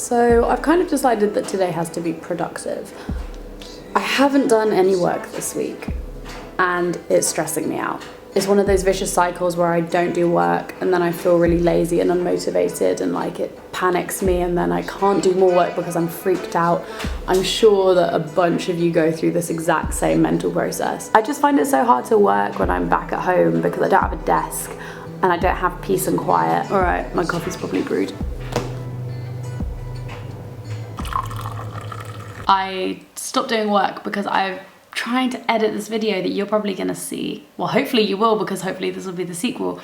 So I've kind of decided that today has to be productive. I haven't done any work this week and it's stressing me out. It's one of those vicious cycles where I don't do work and then I feel really lazy and unmotivated and like it panics me and then I can't do more work because I'm freaked out. I'm sure that a bunch of you go through this exact same mental process. I just find it so hard to work when I'm back at home because I don't have a desk and I don't have peace and quiet. All right, my coffee's probably brewed. I stopped doing work because I'm trying to edit this video that you're probably gonna see. Well, hopefully you will, because hopefully this will be the sequel.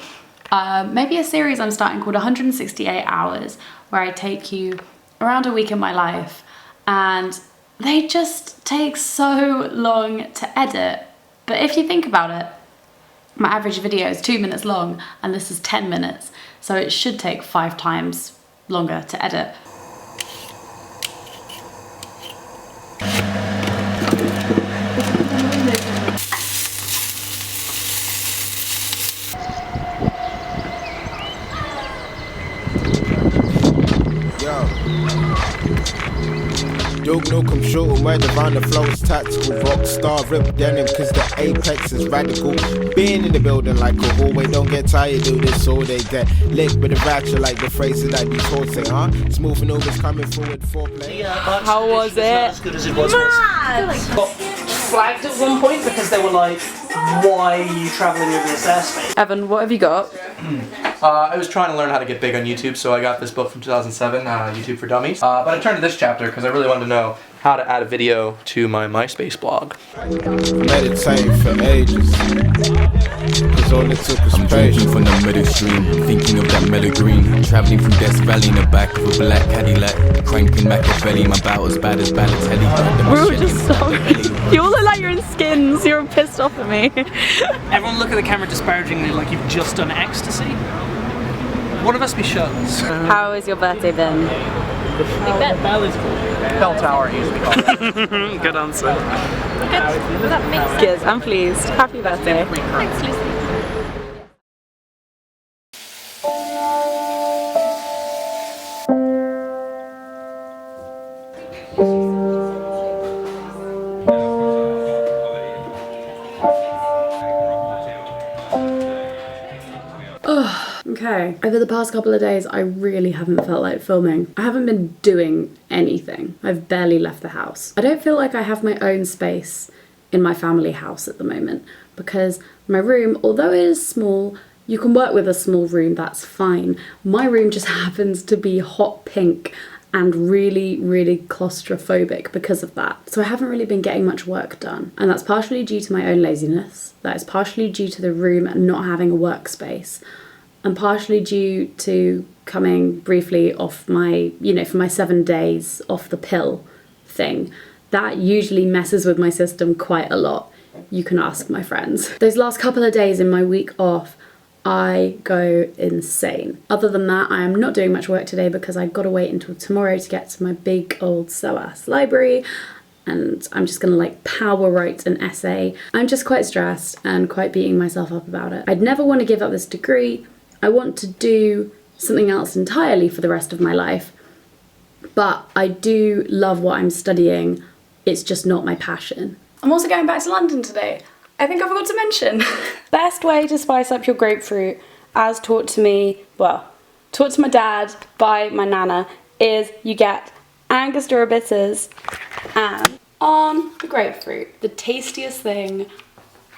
Maybe a series I'm starting called 168 Hours, where I take you around a week in my life, and they just take so long to edit. But if you think about it, my average video is 2 minutes long, and this is 10 minutes, so it should take 5 times longer to edit. Dope no come short and right around the flow is tactical. Rockstar rip denim cause the apex is radical. Being in the building like a hallway, don't get tired, do this all day. Get licked with a ratchet like the phrases that these hoes say, huh? Smooth and overs coming forward foreplay. How was it? Not as good as it was. Got flagged at one point because they were like, why are you travelling over this airspace? Evan, what have you got? I was trying to learn how to get big on YouTube, so I got this book from 2007, YouTube for Dummies. But I turned to this chapter because I really wanted to know how to add a video to my MySpace blog. Meditating for ages. Cause all it took was I'm drinking from the middle stream, thinking of that mellow green. Travelling through Death Valley in the back of a black Cadillac. Cranking Machiavelli, my bout as bad as Balotelli. We were just sorry. You all look like you're in skins, you're pissed off at me. Everyone look at the camera disparagingly like you've just done ecstasy. One of us be shirtless. How has your birthday been? Bell Tower usually called it. Good answer. Good. That makes sense. Good, I'm pleased. Happy birthday. Thanks, Lucy. Okay, over the past couple of days I really haven't felt like filming. I haven't been doing anything. I've barely left the house. I don't feel like I have my own space in my family house at the moment because my room, although it is small, you can work with a small room, that's fine. My room just happens to be hot pink and really, really claustrophobic because of that. So I haven't really been getting much work done. And that's partially due to my own laziness. That is partially due to the room not having a workspace. And partially due to coming briefly off my, for my 7 days off the pill thing. That usually messes with my system quite a lot. You can ask my friends. Those last couple of days in my week off, I go insane. Other than that, I am not doing much work today because I've got to wait until tomorrow to get to my big old SOAS library. And I'm just gonna like power write an essay. I'm just quite stressed and quite beating myself up about it. I'd never want to give up this degree. I want to do something else entirely for the rest of my life, but I do love what I'm studying. It's just not my passion. I'm also going back to London today. I think I forgot to mention. Best way to spice up your grapefruit, as taught to me, taught to my dad by my nana, is you get Angostura bitters and on the grapefruit. The tastiest thing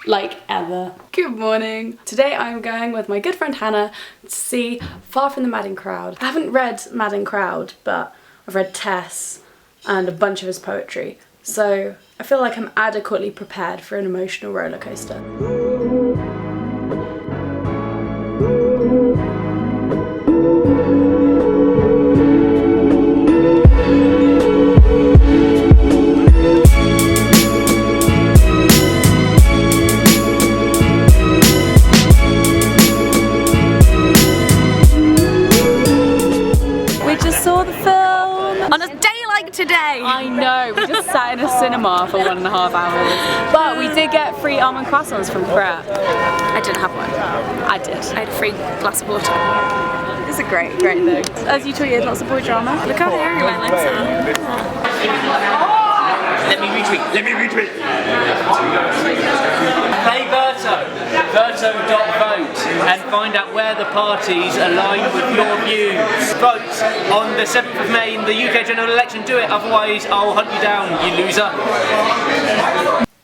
like ever. Good morning. Today I'm going with my good friend Hannah to see Far From the Madding Crowd. I haven't read Madding Crowd, but I've read Tess and a bunch of his poetry. So I feel like I'm adequately prepared for an emotional roller coaster. I know, we just sat in a cinema for 1.5 hours. But we did get free almond croissants from Skware. I didn't have one. I did. I had a free glass of water. was a great thing. As you tweeted, lots of boy drama. Look how hairy you went, Lindsay. Let me retweet. Hey Verto.vote and find out where the parties align with your views. Vote on the 7th of May in the UK general election. Do it, otherwise I'll hunt you down, you loser.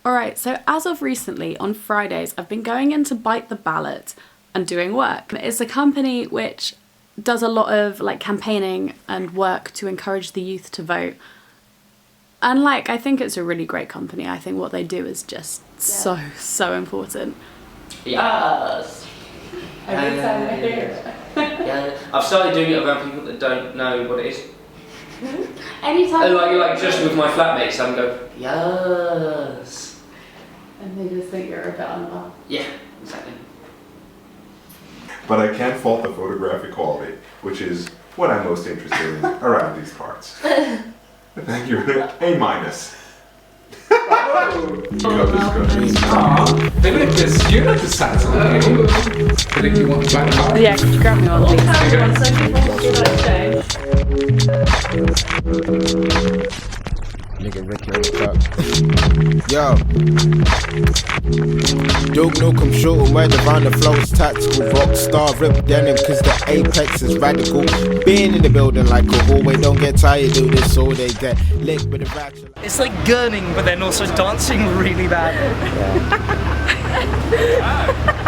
Alright, so as of recently, on Fridays, I've been going into Bite the Ballot and doing work. It's a company which does a lot of like campaigning and work to encourage the youth to vote. And like, I think it's a really great company. I think what they do is just so important. Yes. Every time I hear it. Yeah. I've started doing it around people that don't know what it is. Anytime. Like just with my flatmates, I go, yes. And they just think you're a bit unwell. Yeah, exactly. But I can't fault the photographic quality, which is what I'm most interested in around these parts. Thank you. A minus. Maybe like this. You like the size of the game. I think you want black card. Yeah, could you grab me one, please? Nigga Ricky on the top. Yo. Dope no come short and where the round the flow is tactical. Rockstar rip denim cause the apex is radical. Being in the building like a hallway, don't get tired, do this all they get licked with a ratchet. It's like gurning, but then also dancing really bad. Yeah.